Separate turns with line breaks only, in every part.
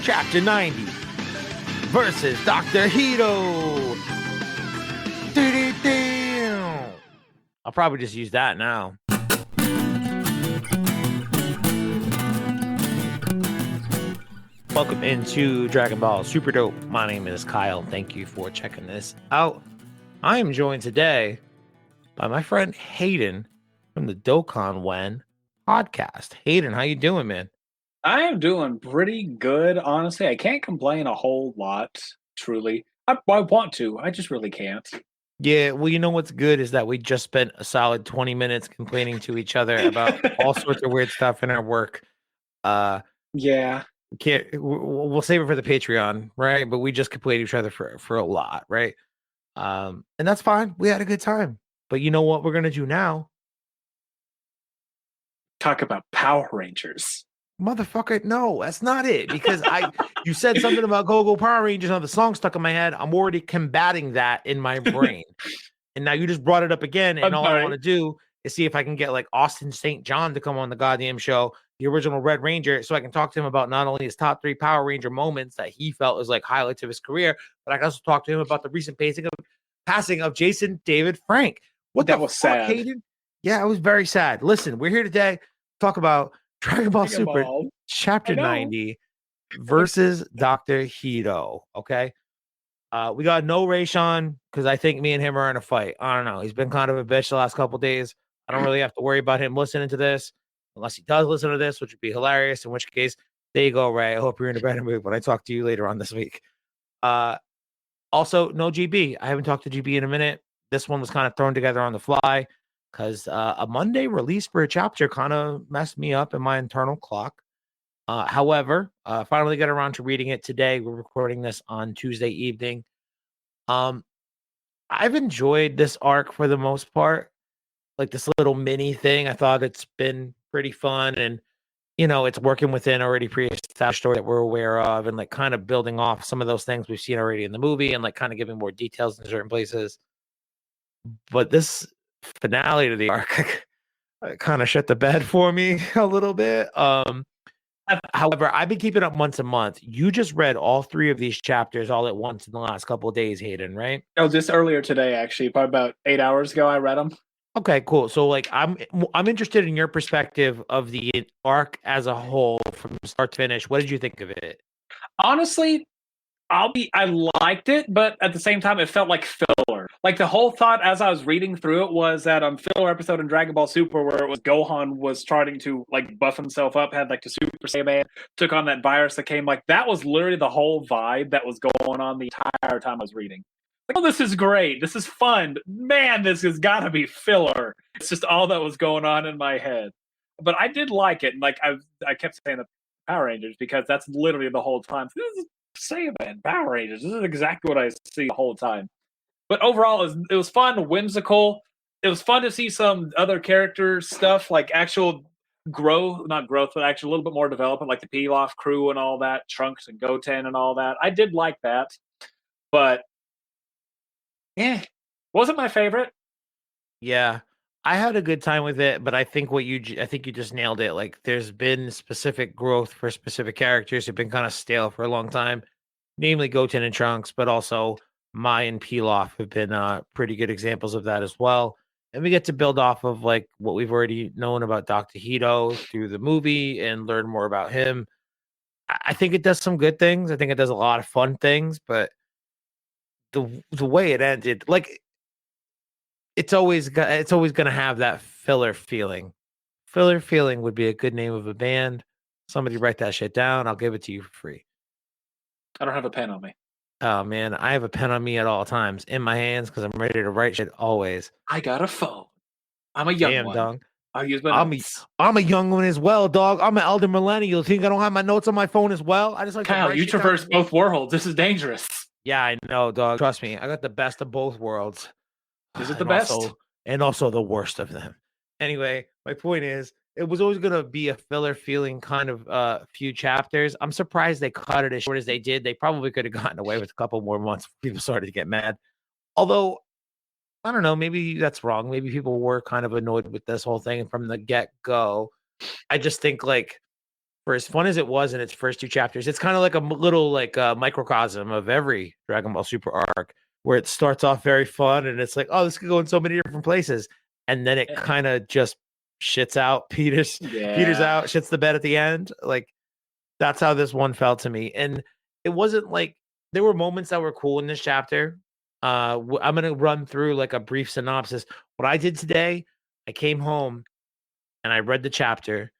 Chapter 90 versus Dr. Hedo. I'll probably just use that now. Welcome into Dragon Ball Super Dope. My name is Kyle. Thank you for checking this out. I am joined today by my friend Hayden from the Dokkan Wen podcast. Hayden, how you doing, man?
I am doing pretty good, honestly. I can't complain a whole lot, truly. I want to. I just really can't.
Yeah, well, you know what's good is that we just spent a solid 20 minutes complaining to each other about all sorts of weird stuff in our work.
Yeah.
We'll save it for the Patreon, right? But we just complained each other for a lot, right? And that's fine. We had a good time. But you know what we're gonna do now?
Talk about Power Rangers.
Motherfucker, no, that's not it. Because you said something about Go Power Rangers and the song stuck in my head. I'm already combating that in my brain. And now you just brought it up again, and all I want to do is see if I can get like Austin St. John to come on the goddamn show, the original Red Ranger, so I can talk to him about not only his top 3 Power Ranger moments that he felt was like highlights of his career, but I can also talk to him about the recent passing of Jason David Frank. What
that
the
was
fuck,
sad.
Hayden? Yeah, it was very sad. Listen, we're here today to talk about Dragon Ball Super Chapter 90 versus Dr. Hedo. Okay. We got no Rayshawn because I think me and him are in a fight. I don't know. He's been kind of a bitch the last couple days. I don't really have to worry about him listening to this unless he does listen to this, which would be hilarious. In which case, there you go, Ray. I hope you're in a better mood when I talk to you later on this week. Also, no GB. I haven't talked to GB in a minute. This one was kind of thrown together on the fly because a Monday release for a chapter kind of messed me up in my internal clock. However, finally got around to reading it today. We're recording this on Tuesday evening. I've enjoyed this arc for the most part, like this little mini thing. I thought it's been pretty fun, and you know, it's working within already pre-established story that we're aware of, and like kind of building off some of those things we've seen already in the movie, and like kind of giving more details in certain places. But this finale to the arc kind of shut the bed for me a little bit. However, I've been keeping up months and months. You just read all 3 of these chapters all at once in the last couple of days, Hayden, right?
Oh, just earlier today, actually, probably about 8 hours ago, I read them.
Okay, cool. So, like, I'm interested in your perspective of the arc as a whole, from start to finish. What did you think of it?
Honestly, I liked it, but at the same time, it felt like filler. Like the whole thought as I was reading through it was that filler episode in Dragon Ball Super where it was Gohan was trying to like buff himself up, had like the Super Saiyan, took on that virus that came. Like that was literally the whole vibe that was going on the entire time I was reading. Like, oh, this is great. This is fun. Man, this has got to be filler. It's just all that was going on in my head. But I did like it. And like I kept saying the Power Rangers because that's literally the whole time. This is Saiyan, Power Rangers. This is exactly what I see the whole time. But overall, it was fun, whimsical. It was fun to see some other character stuff, like actual not growth, but actually a little bit more development, like the Pilaf crew and all that, Trunks and Goten and all that. I did like that. But, wasn't my favorite.
Yeah, I had a good time with it, but I think you just nailed it. Like, there's been specific growth for specific characters who've been kind of stale for a long time, namely Goten and Trunks, but also Mai and Pilaf have been pretty good examples of that as well. And we get to build off of like what we've already known about Dr. Hedo through the movie and learn more about him. I think it does some good things. I think it does a lot of fun things, but the way it ended, like it's always going to have that filler feeling. Filler feeling would be a good name of a band. Somebody write that shit down. I'll give it to you for free.
I don't have a pen on me.
Oh man, I have a pen on me at all times in my hands because I'm ready to write shit always.
I got a phone. I'm a young one.
Dog.
I use my notes.
I'm a young one as well, dog. I'm an elder millennial. Think I don't have my notes on my phone as well? I just like
Kyle, you traverse both worlds. This is dangerous.
Yeah, I know, dog. Trust me, I got the best of both worlds.
Is it the best?
And also the worst of them. Anyway, my point is, it was always going to be a filler feeling kind of few chapters. I'm surprised they cut it as short as they did. They probably could have gotten away with a couple more months before people started to get mad. Although, I don't know, maybe that's wrong. Maybe people were kind of annoyed with this whole thing from the get-go. I just think, like, for as fun as it was in its first two chapters, it's kind of like a little like microcosm of every Dragon Ball Super arc, where it starts off very fun and it's like, oh, this could go in so many different places, and then it
Eh,
kind of just shits out, peters
Yeah,
out, shits the bed at the end. Like that's how this one felt to me, and it wasn't like there were moments that were cool in this chapter. I'm gonna run through like a brief synopsis. What I did today, I came home and I read the chapter,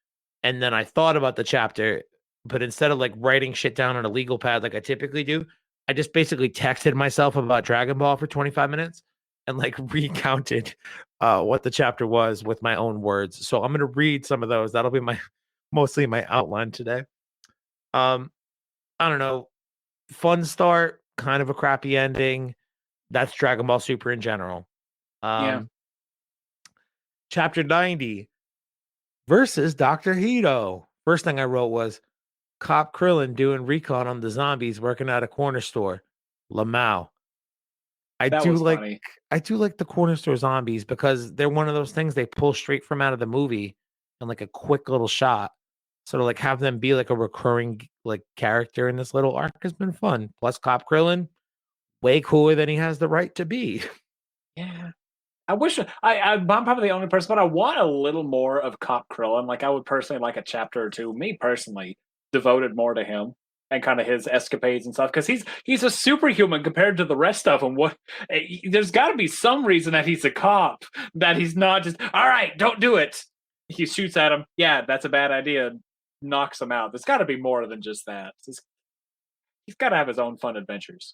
and then I thought about the chapter, but instead of like writing shit down on a legal pad like I typically do, I just basically texted myself about Dragon Ball for 25 minutes and like recounted what the chapter was with my own words. So I'm gonna read some of those. That'll be my mostly my outline today. Um, I don't know. Fun start, kind of a crappy ending. That's Dragon Ball Super in general.
yeah,
Um, chapter 90 versus Dr. Hedo. First thing I wrote was Cop Krillin doing recon on the zombies working at a corner store. Lamau. I
that
do
was
like
funny.
I do like the corner store zombies because they're one of those things they pull straight from out of the movie and like a quick little shot. So to like have them be like a recurring like character in this little arc has been fun. Plus Cop Krillin, way cooler than he has the right to be.
Yeah. I wish I'm probably the only person, but I want a little more of Cop Krillin. Like I would personally like a chapter or two, me personally, devoted more to him and kind of his escapades and stuff because he's a superhuman compared to the rest of them. There's got to be some reason that he's a cop that he's not just all right. Don't do it. He shoots at him. Yeah, that's a bad idea. Knocks him out. There's got to be more than just that. He's got to have his own fun adventures.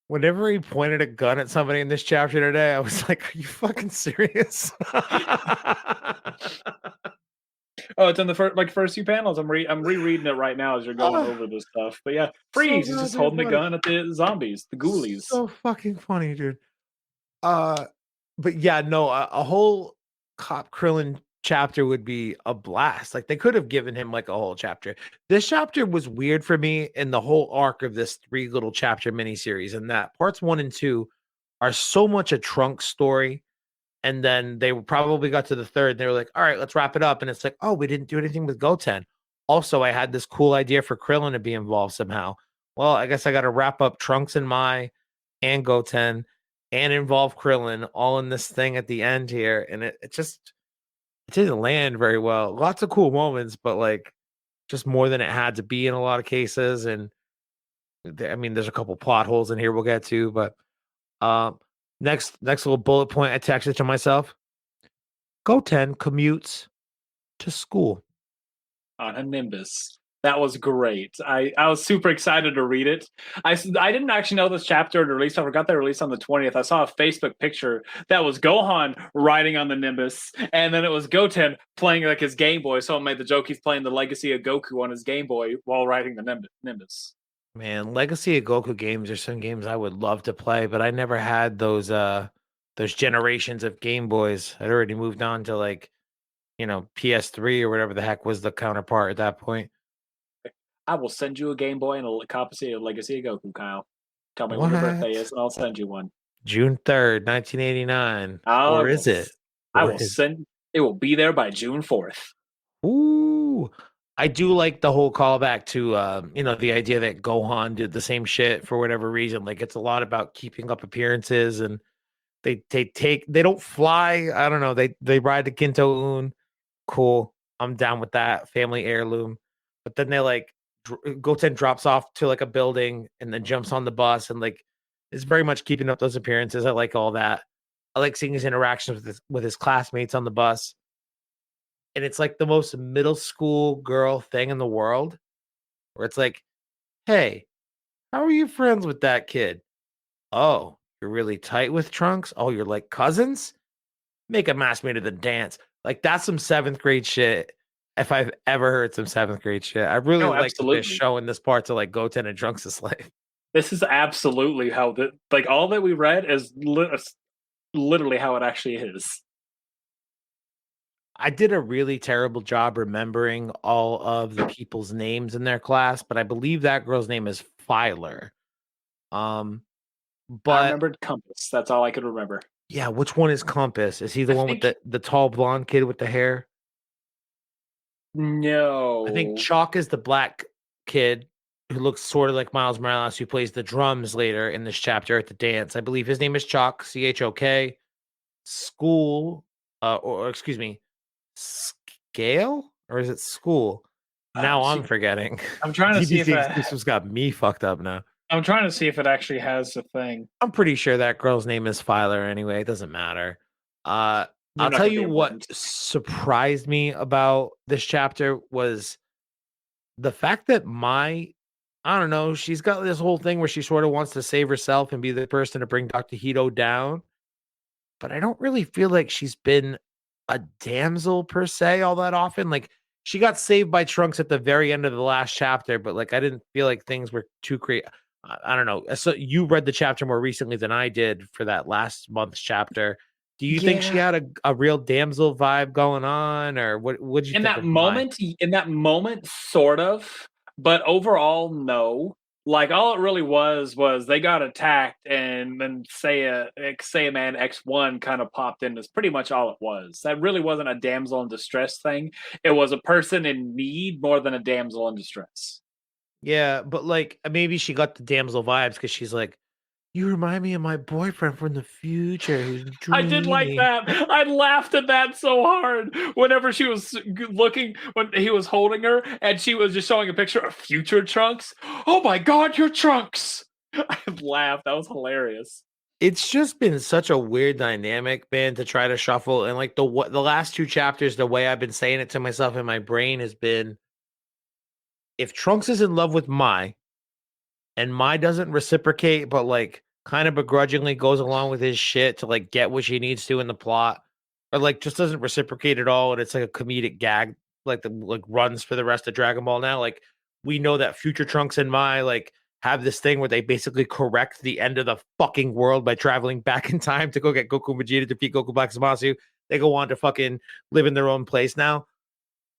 Whenever he pointed a gun at somebody in this chapter today, I was like, "Are you fucking serious?"
Oh, it's in the first few panels. I'm rereading it right now as you're going
Oh,
over this stuff. But yeah,
so
freeze. He's just
goddamn
holding the
funny.
gun at the zombies, the ghoulies.
So fucking funny, dude. Uh, but yeah, no, a whole Cop Krillin chapter would be a blast. Like they could have given him like a whole chapter. This chapter was weird for me in the whole arc of this three little chapter miniseries, and that parts one and two are so much a trunk story. And then they probably got to the third and they were like, all right, let's wrap it up. And it's like, oh, we didn't do anything with Goten. Also, I had this cool idea for Krillin to be involved somehow. Well, I guess I got to wrap up Trunks and Mai and Goten and involve Krillin all in this thing at the end here. And it just it didn't land very well. Lots of cool moments, but like just more than it had to be in a lot of cases. And I mean, there's a couple plot holes in here we'll get to, but um, next little bullet point I texted to myself. Goten commutes to school.
On a Nimbus. That was great. I was super excited to read it. I didn't actually know this chapter had released. I forgot they released on the 20th. I saw a Facebook picture that was Gohan riding on the Nimbus, and then it was Goten playing like his Game Boy. Someone made the joke he's playing the Legacy of Goku on his Game Boy while riding the Nimbus.
Man, Legacy of Goku games are some games I would love to play, but I never had those generations of Game Boys. I'd already moved on to like, PS3 or whatever the heck was the counterpart at that point.
I will send you a Game Boy and a copy of Legacy of Goku, Kyle. Tell me when your birthday
What?
is, and I'll send you one.
June 3rd, 1989.
I
Or
will.
is it?
I
Or
will
is
send. It will be there by June 4th.
Ooh. I do like the whole callback to the idea that Gohan did the same shit for whatever reason. Like it's a lot about keeping up appearances and they don't fly. I don't know. They ride the Kinto Un. Cool. I'm down with that. Family heirloom. But then they like Goten drops off to like a building and then jumps on the bus and like is very much keeping up those appearances. I like all that. I like seeing his interactions with his classmates on the bus. And it's like the most middle school girl thing in the world where it's like, hey, how are you friends with that kid? Oh, you're really tight with Trunks? Oh, you're like cousins? Make him ask me to the dance. Like that's some seventh grade shit. If I've ever heard some seventh grade shit, I really
No,
like that they're
absolutely.
showing this part to like Goten and Trunks' life.
This is absolutely how the like all that we read is literally how it actually is.
I did a really terrible job remembering all of the people's names in their class, but I believe that girl's name is Filer. Um,
I
but
remembered Compass. That's all I could remember.
yeah, which one is Compass? Is he the
I
one with
think
the tall blonde kid with the hair? I think
No.
Chalk is the black kid who looks sort of like Miles Morales, who plays the drums later in this chapter at the dance. I believe his name is Chalk, Chok. School, or excuse me, Scale, or is it School? Now I'm
See,
forgetting.
I'm trying to see if
DBC
it,
exclusives got me fucked up now.
I'm trying to see if it actually has a thing.
I'm pretty sure that girl's name is Filer anyway. It doesn't matter. Uh,
You're
I'll
not
tell
gonna be
you
able
what
to.
surprised me about this chapter was the fact that I don't know, she's got this whole thing where she sort of wants to save herself and be the person to bring Dr. Hedo down. But I don't really feel like she's been a damsel per se all that often. Like she got saved by Trunks at the very end of the last chapter, but like I didn't feel like things were too crazy. I don't know. So you read the chapter more recently than I did for that last month's chapter. Do you think she
Yeah.
had a real damsel vibe going on, or what did you think of my?
In that moment, sort of, but overall, no. Like all it really was they got attacked, and then say a man X1 kind of popped in. That's pretty much all it was. That really wasn't a damsel in distress thing. It was a person in need more than a damsel in distress.
Yeah, but like maybe she got the damsel vibes because she's like, you remind me of my boyfriend from the future who's
I did like
dreamy.
that. I laughed at that so hard whenever she was looking when he was holding her and she was just showing a picture of future Trunks. Oh my god, you're Trunks! I laughed. That was hilarious.
It's just been such a weird dynamic, man, to try to shuffle. And like the last two chapters, the way I've been saying it to myself in my brain has been, if Trunks is in love with Mai and Mai doesn't reciprocate, but like kind of begrudgingly goes along with his shit to like get what she needs to in the plot, or like just doesn't reciprocate at all, and it's like a comedic gag, like the like runs for the rest of Dragon Ball now. Like we know that future Trunks and Mai like have this thing where they basically correct the end of the fucking world by traveling back in time to go get Goku and Vegeta, defeat Goku Black Zamasu. They go on to fucking live in their own place now.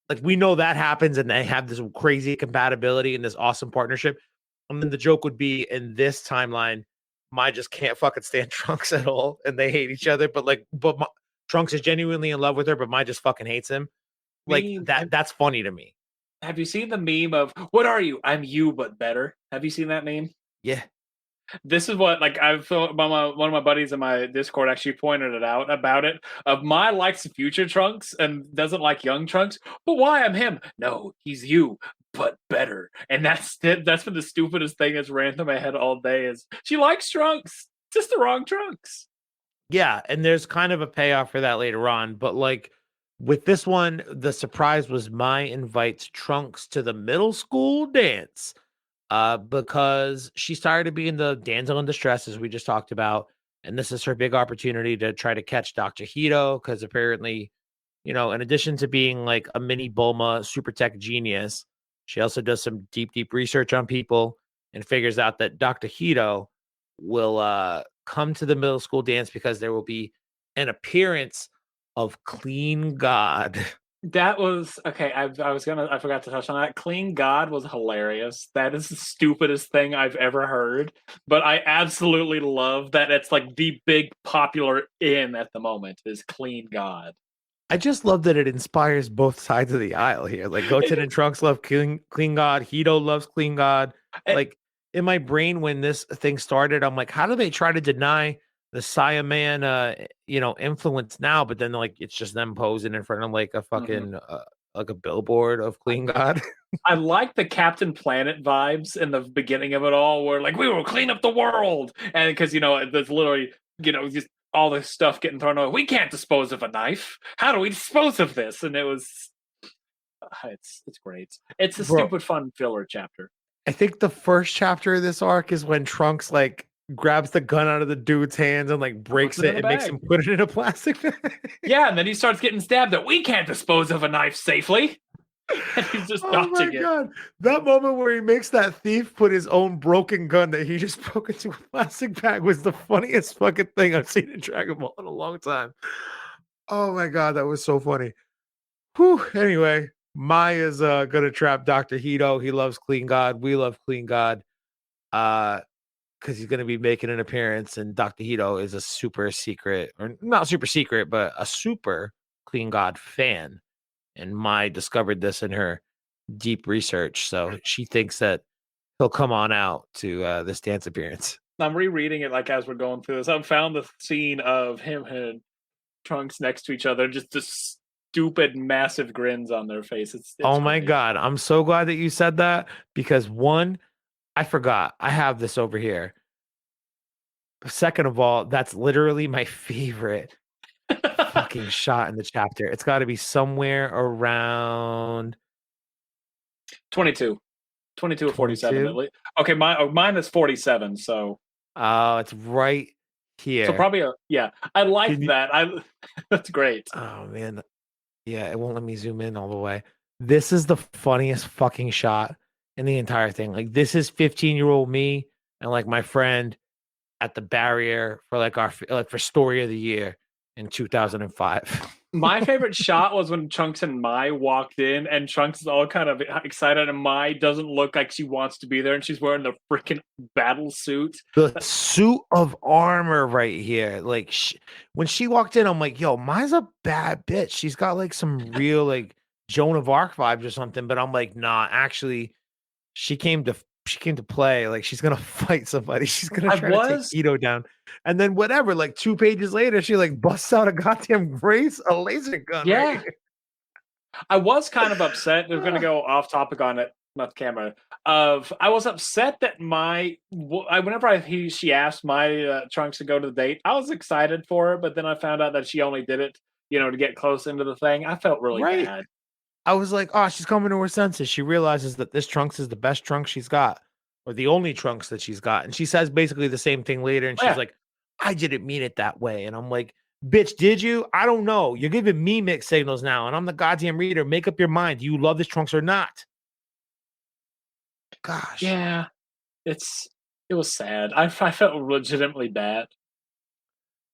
Like we know that happens, and they have this crazy compatibility and this awesome partnership. And then the joke would be in this timeline, Mai just can't fucking stand Trunks at all, and they hate each other. But like, Trunks is genuinely in love with her, but Mai just fucking hates him. Like
Meme.
that's funny to me.
Have you seen the meme of "What are you? I'm you, but better"? Have you seen that meme?
Yeah,
This is what like I've one of my buddies in my Discord actually pointed it out about it. Of my likes future Trunks and doesn't like young Trunks, but why I'm him? No, he's you, but better. And that's been the stupidest thing that's ran through my head all day. Is she likes Trunks, just the wrong Trunks.
yeah, and there's kind of a payoff for that later on. But like with this one, the surprise was Mai invites Trunks to the middle school dance. Because she's tired of being the damsel in distress, as we just talked about. And this is her big opportunity to try to catch Dr. Hedo, because apparently, in addition to being like a mini Bulma super tech genius, she also does some deep, deep research on people and figures out that Dr. Hedo will come to the middle school dance because there will be an appearance of Clean God.
That was okay. I forgot to touch on that. Clean God was hilarious. That is the stupidest thing I've ever heard. But I absolutely love that it's like the big popular in at the moment is Clean God.
I just love that it inspires both sides of the aisle here. Like Goten and Trunks love clean God. Hedo loves clean God.
It,
Like in my brain when this thing started, I'm like, how do they try to deny the Saiyaman influence now? But then like it's just them posing in front of like a
mhm.
fucking like a billboard of clean God.
I like the Captain Planet vibes in the beginning of it all, where like we will clean up the world, and because there's literally just all this stuff getting thrown away. We can't dispose of a knife. How do we dispose of this? And it was it's great. It's a
Bro,
stupid fun filler chapter.
I think the first chapter of this arc is when Trunks like grabs the gun out of the dude's hands and like
Puts
breaks
it in
it
a
and makes
bag.
him put it in a plastic bag.
Yeah, and then he starts getting stabbed. That we can't dispose of a knife safely, and he's just
Oh my
dodging it.
god. That moment where he makes that thief put his own broken gun that he just broke into a plastic bag was the funniest fucking thing I've seen in Dragon Ball in a long time. Oh my god, that was so funny. Whew. Anyway, Maya's gonna trap Dr. Hedo. He loves Clean God. We love Clean God. Because he's gonna be making an appearance, and Dr. Hedo is a super secret, or not super secret, but a super Clean God fan. And Mai discovered this in her deep research, so she thinks that he'll come on out to this dance appearance.
I'm rereading it like as we're going through this. I've found the scene of him and Trunks next to each other, just the stupid, massive grins on their face. It's
Oh my
great.
god, I'm so glad that you said that because one, I forgot. I have this over here. Second of all, that's literally my favorite fucking shot in the chapter. It's got to be somewhere around
22. 22 or 47 at
22.
least. Okay, mine is 47, so
Oh, it's right here.
probably yeah. I like
Can you?
that. That's great.
Oh man, yeah, it won't let me zoom in all the way. This is the funniest fucking shot in the entire thing. Like this is 15-year-old me and like my friend at the barrier for like our like for story of the year in 2005.
My favorite shot was when Trunks and Mai walked in, and Trunks is all kind of excited, and Mai doesn't look like she wants to be there, and she's wearing the freaking battle suit.
The suit of armor right here. Like when she walked in, I'm like, yo, Mai's a bad bitch. She's got like some real like Joan of Arc vibes or something. But I'm like, nah, actually, she came to play. Like she's gonna fight somebody. She's gonna try to take Hedo down. And then whatever, like 2 pages later, she like busts out a goddamn a laser gun.
Yeah.
Right?
I was kind of upset. We're going to go off topic on it, not the camera. I was upset that whenever she asked my Trunks to go to the date, I was excited for her, but then I found out that she only did it, to get close into the thing. I felt really
Right.
bad.
I was like, oh, she's coming to her senses. She realizes that this Trunks is the best Trunks she's got, or the only Trunks that she's got. And she says basically the same thing later. And she's like, I didn't mean it that way. And I'm like, bitch, did you? I don't know. You're giving me mixed signals now. And I'm the goddamn reader. Make up your mind. Do you love this Trunks or not? Gosh.
Yeah. It was sad. I felt legitimately bad.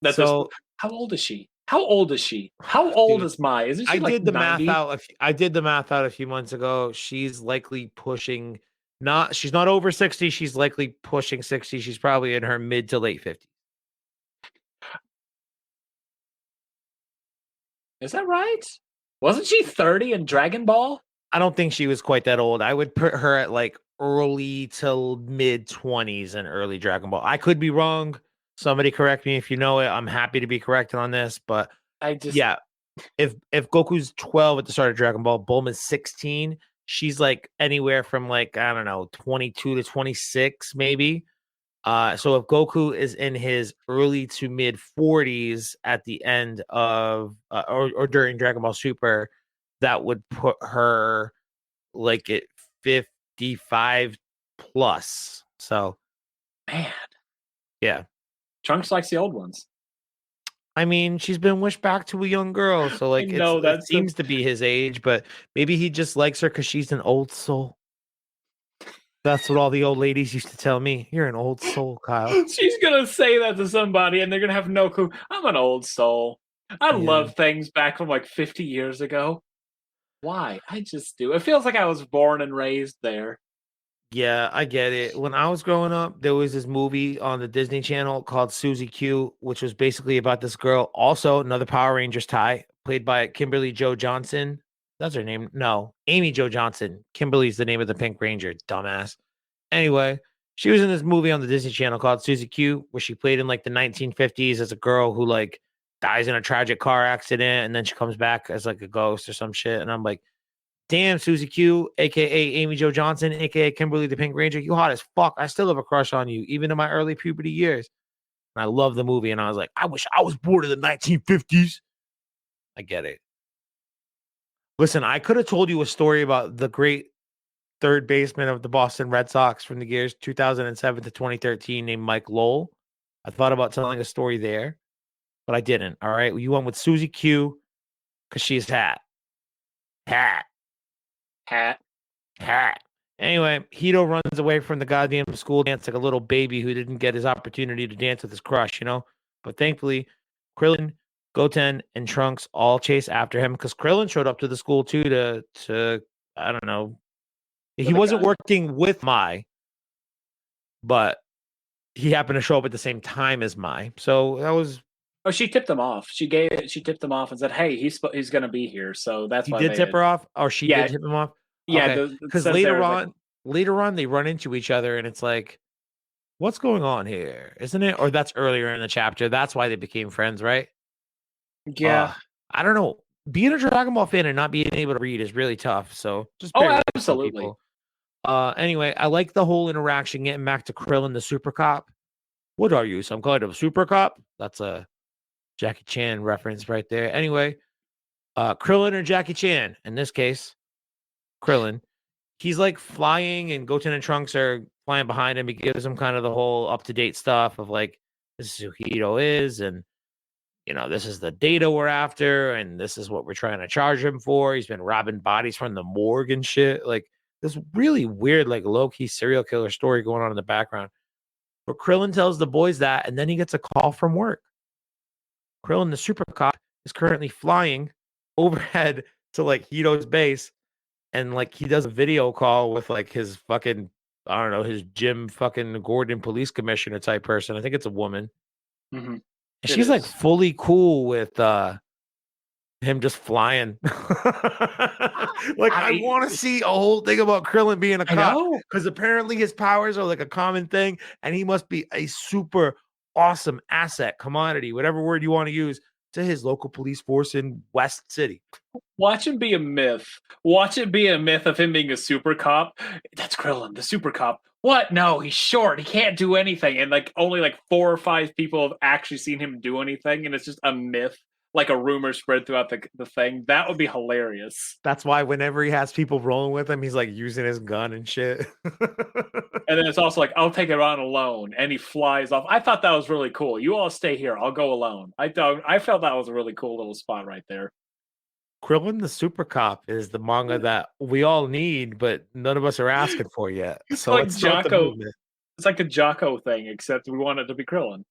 How old is she? How old is she? How old is Mai? Isn't she like 90?
I did the math out a few months ago. She's likely pushing she's not over 60. She's likely pushing 60. She's probably in her mid to late 50s.
Is that right? Wasn't she 30 in Dragon Ball?
I don't think she was quite that old. I would put her at like early to mid 20s in early Dragon Ball. I could be wrong. Somebody correct me if you know it. I'm happy to be corrected on this, but yeah, if Goku's 12 at the start of Dragon Ball, Bulma's 16, she's like anywhere from like, I don't know, 22 to 26 maybe. So if Goku is in his early to mid 40s at the end of or during Dragon Ball Super, that would put her like at 55 plus. So,
man,
yeah.
Trunks likes the old ones.
I mean, she's been wished back to a young girl, so like it seems to be his age, but maybe he just likes her because she's an old soul. That's what all the old ladies used to tell me. You're an old soul, Kyle.
She's gonna say that to somebody, and they're gonna have no clue. I'm an old soul. I love things back from like 50 years ago. Why? I just do. It feels like I was born and raised there.
Yeah, I get it. When I was growing up, there was this movie on the Disney Channel called Susie Q, which was basically about this girl, also another Power Rangers tie, played by Kimberly Jo Johnson. That's her name. No, Amy Jo Johnson. Kimberly's the name of the Pink Ranger, dumbass. Anyway, she was in this movie on the Disney Channel called Susie Q, where she played in like the 1950s as a girl who like dies in a tragic car accident, and then she comes back as like a ghost or some shit. And I'm like, damn, Susie Q, aka Amy Jo Johnson, aka Kimberly the Pink Ranger, you hot as fuck. I still have a crush on you, even in my early puberty years. And I love the movie, and I was like, I wish I was born in the 1950s. I get it. Listen, I could have told you a story about the great third baseman of the Boston Red Sox from the years 2007 to 2013 named Mike Lowell. I thought about telling a story there, but I didn't. All right. You went with Susie Q because she's hat. Anyway, Hedo runs away from the goddamn school dance like a little baby who didn't get his opportunity to dance with his crush, But thankfully, Krillin, Goten, and Trunks all chase after him because Krillin showed up to the school too to I don't know. He wasn't working with Mai, but he happened to show up at the same time as Mai. So that was
Oh, she tipped them off. She tipped them off and said, "Hey, he's going to be here." So that's
He
why
did
they
tip
had.
her off, or she did
Yeah,
tip him off.
yeah.
Okay,
It
because
says there is like,
later on, they run into each other, and it's like, what's going on here, isn't it? Or that's earlier in the chapter. That's why they became friends, right?
yeah.
I don't know. Being a Dragon Ball fan and not being able to read is really tough. So just bear
Oh,
with me,
absolutely.
people. Anyway, I like the whole interaction getting back to Krillin, the super cop. What are you, some kind of super cop? That's a Jackie Chan reference right there. Anyway, Krillin or Jackie Chan, in this case, Krillin. He's like flying, and Goten and Trunks are flying behind him. He gives him kind of the whole up to date stuff of like, this is who Hedo is, and this is the data we're after, and this is what we're trying to charge him for. He's been robbing bodies from the morgue and shit. Like this really weird, like low key serial killer story going on in the background. But Krillin tells the boys that, and then he gets a call from work. Krillin, the super cop, is currently flying overhead to like Hito's base, and like he does a video call with like his fucking, I don't know, his Jim fucking Gordon police commissioner type person. I think it's a woman.
Mm-hmm.
And
It
she's like
is.
fully cool with him just flying. Like
I
I
mean,
want to see a whole thing about Krillin being a
I
cop,
know.
because apparently his powers are like a common thing, and he must be a super awesome asset, commodity, whatever word you want to use, to his local police force in West City.
Watch him be a myth. Watch it be a myth of him being a super cop. That's Krillin, the super cop. What? No, he's short. He can't do anything. And like only like 4 or 5 people have actually seen him do anything, and it's just a myth, like a rumor spread throughout the thing. That would be hilarious.
That's why whenever he has people rolling with him, he's like using his gun and shit.
And then it's also like, I'll take it on alone, and he flies off. I thought that was really cool. You all stay here. I'll go alone. I felt that was a really cool little spot right there.
Krillin the Super Cop is the manga that we all need, but none of us are asking for yet.
It's
So
like
let's start the
Jocko.
movement.
It's like the Jocko thing, except we want it to be Krillin.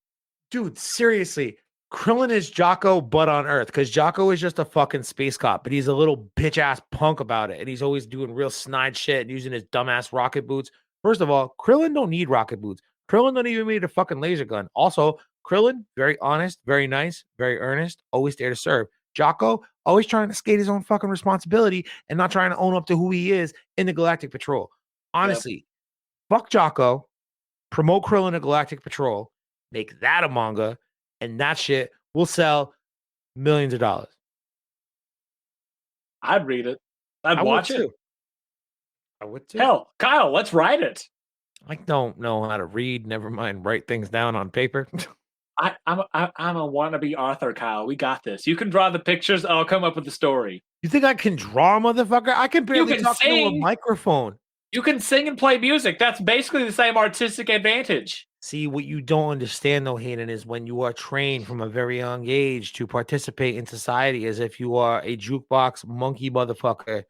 Dude, seriously, Krillin is Jocko, but on Earth, because Jocko is just a fucking space cop, but he's a little bitch ass punk about it, and he's always doing real snide shit and using his dumbass rocket boots. First of all, Krillin don't need rocket boots. Krillin don't even need a fucking laser gun. Also, Krillin, very honest, very nice, very earnest, always there to serve. Jocko, always trying to skate his own fucking responsibility and not trying to own up to who he is in the Galactic Patrol.
Yep.
Honestly, fuck Jocko, promote Krillin in Galactic Patrol, make that a manga, and that shit will sell millions of dollars.
I'd read it. I'd
I would
watch it.
too. I would too.
Hell, Kyle, let's write it.
I don't know how to read, never mind write things down on paper.
I'm a wannabe author, Kyle. We got this. You can draw the pictures. I'll come up with the story.
You think I can draw, motherfucker? I can
You
barely
can
talk into a
sing.
microphone.
You can sing and play music. That's basically the same artistic advantage.
See, what you don't understand, though, Hayden, is when you are trained from a very young age to participate in society as if you are a jukebox monkey motherfucker.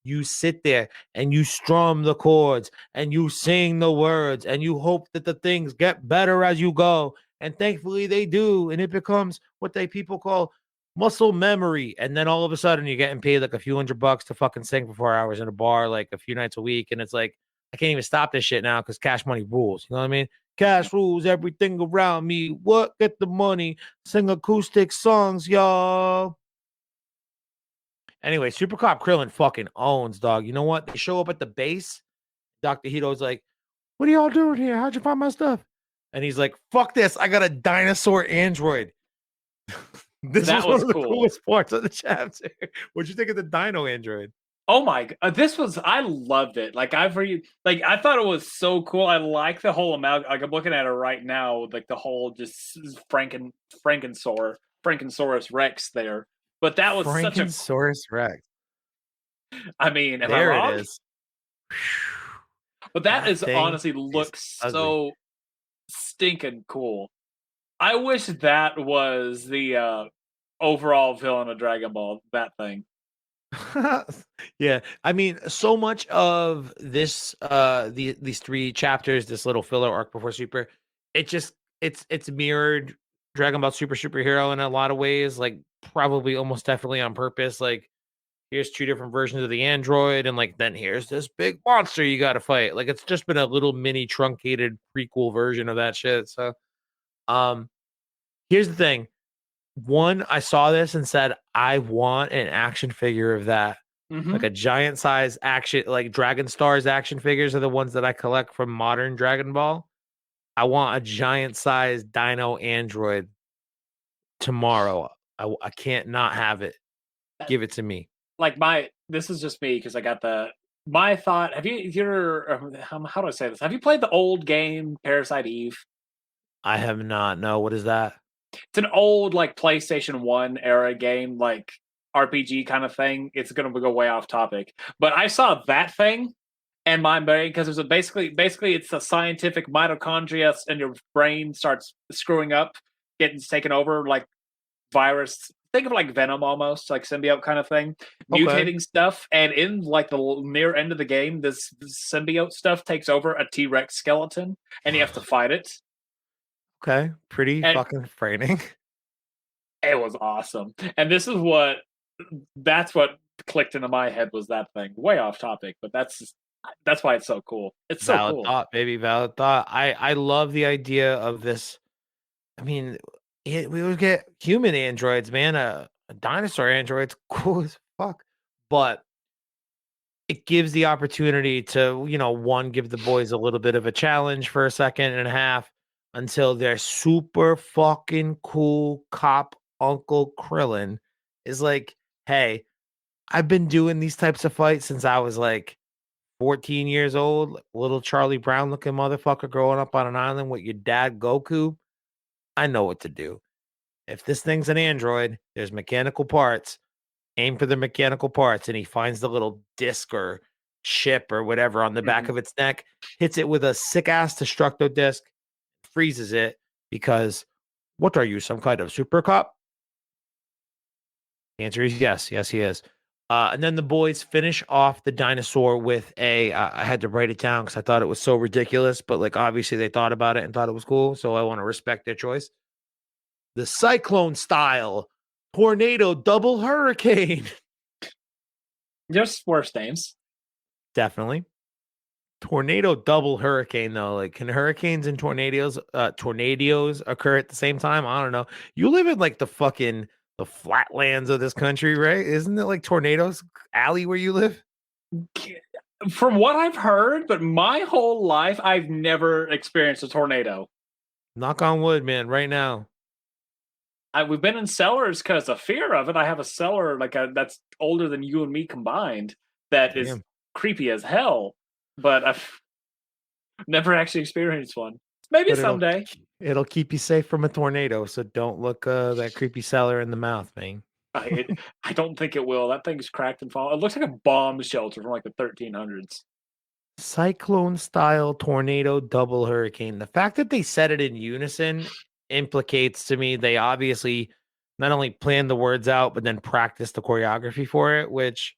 You sit there and you strum the chords and you sing the words and you hope that the things get better as you go. And thankfully they do. And it becomes what they people call muscle memory. And then all of a sudden you're getting paid like a few $100 to fucking sing for 4 hours in a bar, like a few nights a week. And it's like, I can't even stop this shit now because cash money rules. You know what I mean? Cash rules everything around me. What? Get the money. Sing acoustic songs, y'all. Anyway, Super Cop Krillin fucking owns, dog. You know what? They show up at the base. Dr. Hito's like, what are y'all doing here? How'd you find my stuff? And he's like, fuck this. I got a dinosaur android. This
That
was
was
one of the
cool.
coolest parts of the chapter. What'd you think of the dino android?
Oh my god, I loved it. Like I thought it was so cool. I like the whole amount. Like I'm looking at it right now, like the whole just Frankensaurus Rex there. But that was such a.
Frankensaurus Rex.
I mean, am I
There
wrong?
it is.
But that is
thing
honestly
is
looks
ugly.
so stinking cool. I wish that was the overall villain of Dragon Ball. That thing.
Yeah, I mean, so much of this these 3 chapters, this little filler arc before Super, it just it's mirrored Dragon Ball Super Superhero in a lot of ways, like probably almost definitely on purpose. Like here's 2 different versions of the android, and like then here's this big monster you got to fight. Like it's just been a little mini truncated prequel version of that shit. So um here's the thing. one, I saw this and said, I want an action figure of that. Like
Hmm.
a giant size action, like Dragon Stars action figures are the ones that I collect from modern Dragon Ball. I want a giant size Dino Android tomorrow. I can't not have it. Give it to me.
Like my this is just me because I got the my thought. Have how do I say this? Have you played the old game Parasite Eve?
I have not. No, what is that?
It's an old like PlayStation 1 era game, like RPG kind of thing. It's gonna go way off topic. But I saw that thing and my brain, because it's basically it's a scientific mitochondria and your brain starts screwing up, getting taken over like virus. Think of like Venom almost, like symbiote kind of thing,
Okay.
mutating stuff. And in like the near end of the game, this symbiote stuff takes over a T Rex skeleton, and you have to fight it.
Okay. Pretty
And
fucking frightening.
it was awesome. And that's what clicked into my head was that thing. Way off topic, but that's why it's so cool. It's so
Valid
cool.
thought, baby. Valid thought. I love the idea of this. I mean, we would get human androids, man. A dinosaur android's cool as fuck. But it gives the opportunity to, one, give the boys a little bit of a challenge for a second and a half until their super fucking cool cop Uncle Krillin is like, hey, I've been doing these types of fights since I was like 14 years old, little Charlie Brown looking motherfucker growing up on an island with your dad Goku. I know what to do. If this thing's an android, there's mechanical parts. Aim for the mechanical parts, and he finds the little disc or chip or whatever on the back
Mhm.
of its neck, hits it with a sick ass destructo disc, freezes it because what are you, some kind of super cop? The answer is yes. Yes, he is. And then the boys finish off the dinosaur with I had to write it down because I thought it was so ridiculous, but like obviously they thought about it and thought it was cool. So I want to respect their choice. The cyclone style tornado double hurricane.
Just worse names.
Definitely. Tornado double hurricane though. Like can hurricanes and tornadoes occur at the same time? I don't know. You live in like the flatlands of this country, right? Isn't it like tornadoes alley where you live?
From what I've heard, but my whole life I've never experienced a tornado.
Knock on wood, man, right now.
We've been in cellars because of fear of it. I have a cellar that's older than you and me combined that is
Damn.
creepy as hell, but I've never actually experienced one. Maybe
But
someday.
it'll keep you safe from a tornado, so don't look that creepy seller in the mouth, man.
I don't think it will. That thing's cracked and fall. It looks like a bomb shelter from like the 1300s.
Cyclone style tornado double hurricane. The fact that they said it in unison implicates to me they obviously not only planned the words out, but then practiced the choreography for it, which,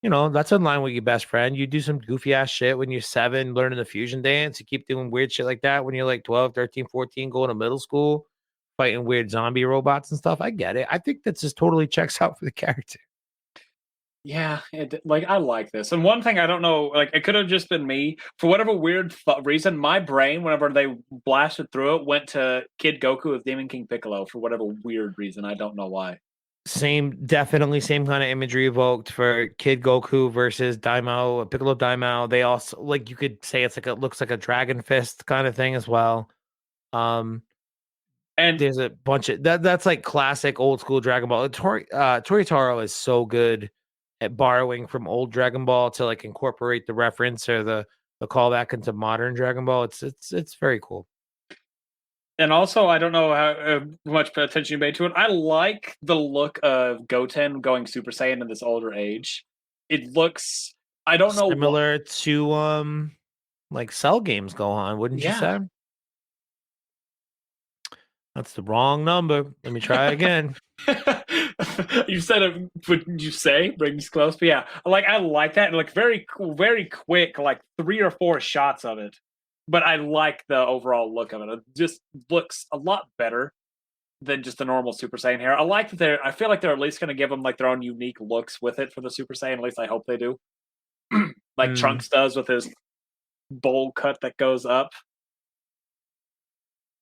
that's in line with your best friend. You do some goofy ass shit when you're 7, learning the fusion dance. You keep doing weird shit like that when you're like 12, 13, 14, going to middle school, fighting weird zombie robots and stuff. I get it. I think that just totally checks out for the character.
Yeah, like I like this. And one thing I don't know, like it could have just been me for whatever weird reason. My brain, whenever they blasted through it, went to Kid Goku with Demon King Piccolo for whatever weird reason. I don't know why.
Definitely same kind of imagery evoked for Kid Goku versus Daimao, Piccolo Daimao. They also like you could say it's like it looks like a Dragon Fist kind of thing as well. Um,
And
there's a bunch of that's like classic old school Dragon Ball. Toritaro is so good at borrowing from old Dragon Ball to like incorporate the reference or the callback into modern Dragon Ball. It's very cool.
also, I don't know how much attention you made to it. I like the look of Goten going Super Saiyan in this older age. It looks. I don't know what.
Similar to like Cell games go on, wouldn't you
Yeah.
say? That's the wrong number. Let me try again.
You said it. Would you say brings close? But yeah, I like that. Like very very quick, like 3 or 4 shots of it. But I like the overall look of it. It just looks a lot better than just the normal Super Saiyan hair. I like that they're. I feel like they're at least going to give them like their own unique looks with it for the Super Saiyan. At least I hope they do. Like
Mm,
Trunks does with his bowl cut that goes up.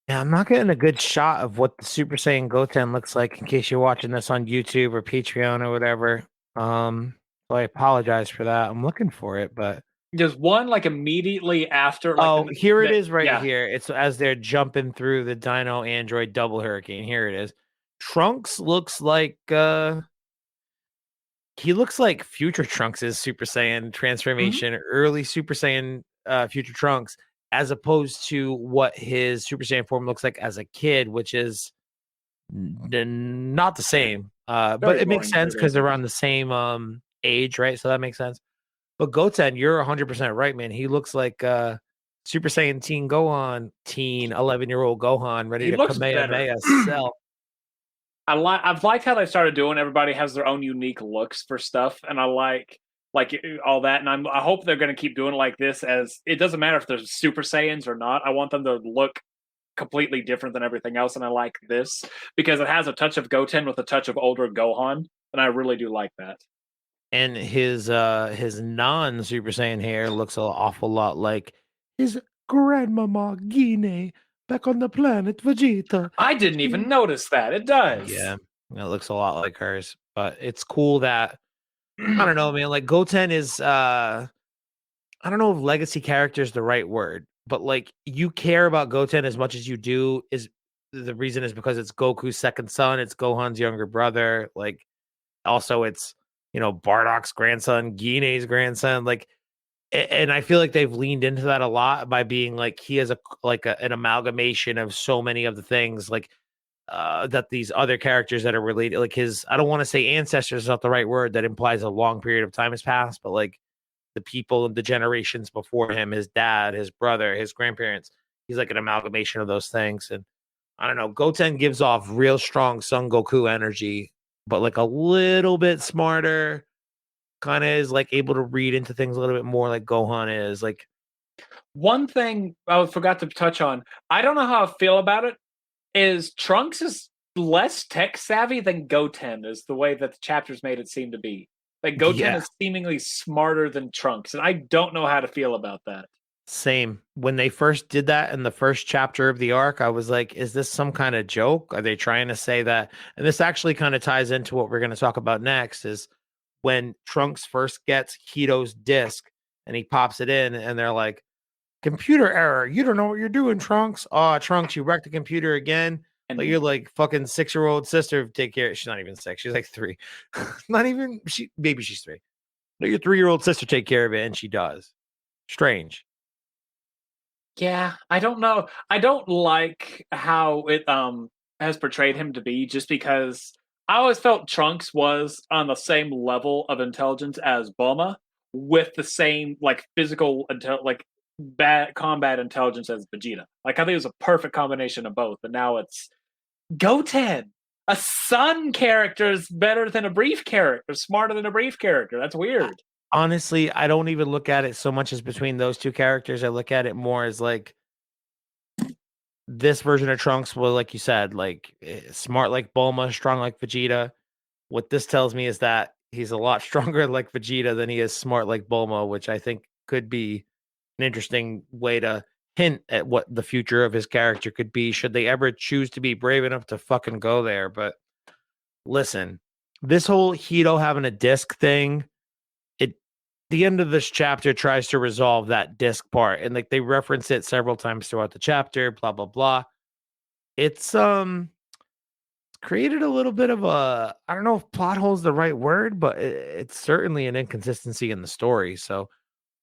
Yeah, I'm not getting a good shot of what the Super Saiyan Goten looks like in case you're watching this on YouTube or Patreon or whatever. So I apologize for that. I'm looking for it, but
There's one like immediately after, like
oh, here it is right
yeah,
here. It's as they're jumping through the Dino Android double hurricane. Here it is. Trunks looks like he looks like Future Trunks' Super Saiyan
mhm.
transformation, early Super Saiyan Future Trunks, as opposed to what his Super Saiyan form looks like as a kid, which is not the same. But
Very
it makes
boring,
sense
very
because they're
basic.
around the same age, right? So that makes sense. But Goten, you're 100% right, man. He looks like Super Saiyan Teen Gohan, teen 11-year-old Gohan ready
He
to
looks better.
Kamehameha Cell.
I've liked how they started doing. Everybody has their own unique looks for stuff, and I like all that. And I hope they're going to keep doing it like this. As it doesn't matter if they're Super Saiyans or not. I want them to look completely different than everything else, and I like this because it has a touch of Goten with a touch of older Gohan, and I really do like that.
And his non Super Saiyan hair looks an awful lot like his grandmama Guinea back on the planet Vegeta.
I didn't even notice that. It does.
Yeah, it looks a lot like hers. But it's cool that I don't know, man. Like Goten is I don't know if legacy character is the right word, but like you care about Goten as much as you do is the reason is because it's Goku's second son, it's Gohan's younger brother, like also it's Bardock's grandson, Guinea's grandson, like and I feel like they've leaned into that a lot by being like he is an amalgamation of so many of the things like that these other characters that are related like his I don't want to say ancestors is not the right word that implies a long period of time has passed, but like the people the generations before him, his dad, his brother, his grandparents. He's like an amalgamation of those things. And I don't know, Goten gives off real strong Son Goku energy, but like a little bit smarter, kind of is like able to read into things a little bit more like Gohan is. Like,
One thing I forgot to touch on. I don't know how I feel about it. Is Trunks is less tech savvy than Goten is the way that the chapters made it seem to be. Like Goten
yeah,
is seemingly smarter than Trunks, and I don't know how to feel about that.
same. When they first did that in the first chapter of the arc, I was like, is this some kind of joke? Are they trying to say that? And this actually kind of ties into what we're going to talk about next is when Trunks first gets Hedo's disc and he pops it in, and they're like, computer error. You don't know what you're doing, Trunks. Oh, Trunks, you wrecked the computer again. Like
And
you're like fucking 6-year-old sister. Take care. She's not even 6. She's like 3. Not even she. Maybe she's 3. Let your 3-year-old sister take care of it, and she does. Strange.
yeah, I don't know. I don't like how it has portrayed him to be just because I always felt Trunks was on the same level of intelligence as Bulma with the same like physical like bad combat intelligence as Vegeta. Like I think it was a perfect combination of both, and now it's Goten. A sun character is better than a brief character, smarter than a brief character. That's weird.
Honestly, I don't even look at it so much as between those two characters. I look at it more as like this version of Trunks was, like you said, like smart like Bulma, strong like Vegeta. What this tells me is that he's a lot stronger like Vegeta than he is smart like Bulma, which I think could be an interesting way to hint at what the future of his character could be should they ever choose to be brave enough to fucking go there. But listen, this whole Hedo having a disc thing, it the end of this chapter tries to resolve that disc part. And like they reference it several times throughout the chapter, blah blah blah. It's created a little bit of a I don't know if plot hole is the right word, but it's certainly an inconsistency in the story. So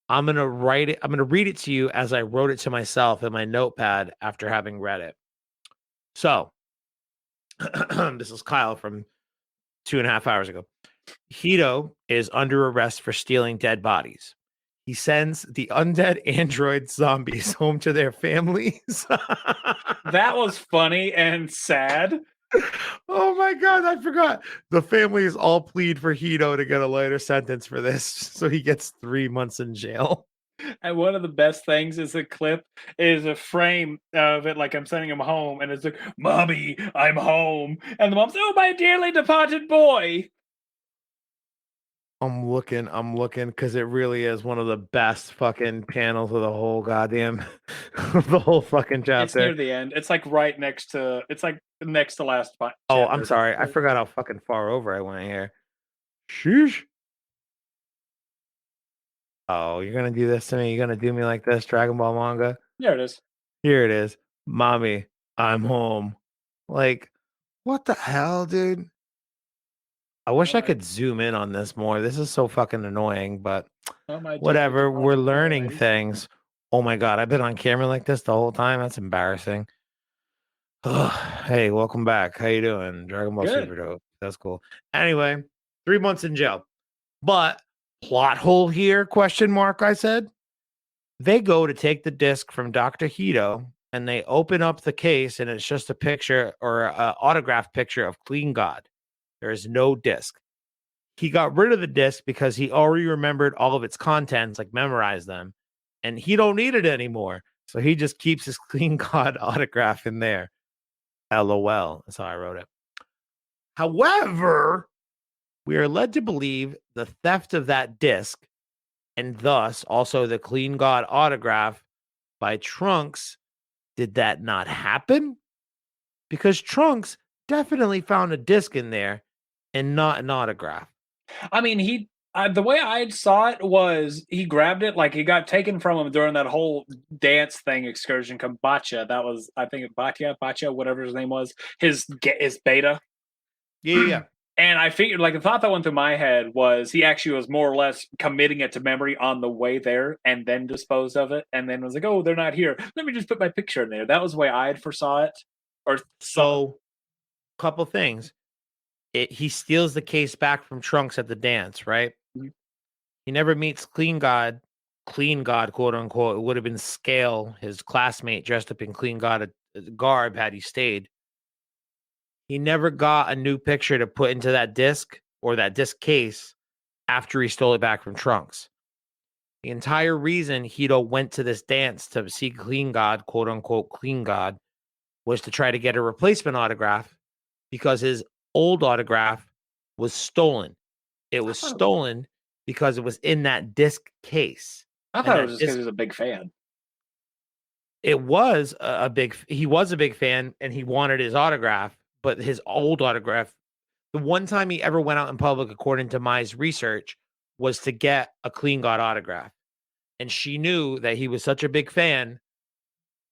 I'm gonna write it. I'm gonna read it to you as I wrote it to myself in my notepad after having read it. So this is Kyle from 2.5 hours ago. Hedo is under arrest for stealing dead bodies. He sends the undead android zombies home to their families.
That was funny and sad.
Oh my god, I forgot. The families all plead for Hedo to get a lighter sentence for this, so he gets 3 months in jail.
And one of the best things is a clip is a frame of it, like I'm sending him home, and it's like, "Mommy, I'm home," and the mom's, "Oh, my dearly departed boy."
I'm looking because it really is one of the best fucking panels of the whole goddamn of the whole fucking
It's near
chapter.
the end. It's like right next to. It's like next to last
Oh, I'm
chapter.
sorry. I forgot how fucking far over I went here. Sheesh. Oh, you're gonna do this to me? You're gonna do me like this, Dragon Ball manga?
There it is.
Here it is. Mommy, I'm home. Like, what the hell, dude? I wish I
My,
could zoom in on this more. This is so fucking annoying, but
my joy is
whatever. We're
running
learning
away.
things. Oh my god, I've been on camera like this the whole time. That's embarrassing. Ugh. Hey, welcome back. How you doing? Dragon Ball
Good.
Super Dope. That's cool. Anyway, 3 months in jail. But plot hole here? Question mark. I said they go to take the disc from Dr. Hedo and they open up the case and it's just a picture or an autographed picture of Clean God. There is no disc. He got rid of the disc because he already remembered all of its contents, like memorized them, and he don't need it anymore. So he just keeps his Clean God autograph in there. LOL. That's how I wrote it. However, we are led to believe the theft of that disc and thus also the Clean God autograph by Trunks. Did that not happen? Because Trunks definitely found a disc in there and not an autograph.
I mean, the way I saw it was he grabbed it like he got taken from him during that whole dance thing excursion. Kambacha, that was I think Bacha, whatever his name was. His beta.
Yeah.
And I figured, like, the thought that went through my head was he actually was more or less committing it to memory on the way there and then disposed of it. And then was like, oh, they're not here. Let me just put my picture in there. That was the way I foresaw it. Or saw.
So, couple things. He steals the case back from Trunks at the dance, right?
Mhm.
He never meets Clean God, quote unquote. It would have been Scale, his classmate, dressed up in Clean God garb had he stayed. He never got a new picture to put into that disc or that disc case after he stole it back from Trunks. The entire reason Hedo went to this dance to see Clean God, quote unquote, Clean God, was to try to get a replacement autograph because his old autograph was stolen. It was stolen because it was in that disc case.
I
And
thought it
that
was just because
disc,
he was a big fan.
it was he was a big fan and he wanted his autograph, but his old autograph, the one time he ever went out in public, according to Mai's research, was to get a Clean God autograph. And she knew that he was such a big fan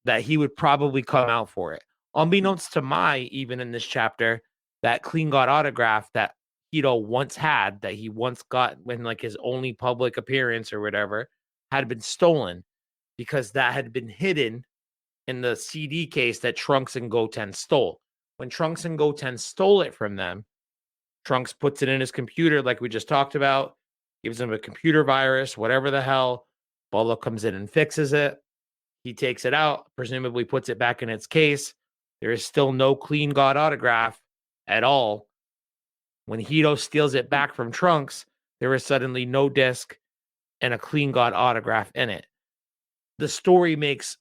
that he would probably come out for it. Unbeknownst to Mai, even in this chapter, that Clean God autograph that Hedo once had, that he once got when like his only public appearance or whatever, had been stolen because that had been hidden in the CD case that Trunks and Goten stole. When Trunks and Goten stole it from them, Trunks puts it in his computer, like we just talked about, gives him a computer virus, whatever the hell. Bolo comes in and fixes it. He takes it out, presumably puts it back in its case. There is still no Clean God autograph at all. When Hedo steals it back from Trunks, there is suddenly no disc and a Clean God autograph in it. The story makes,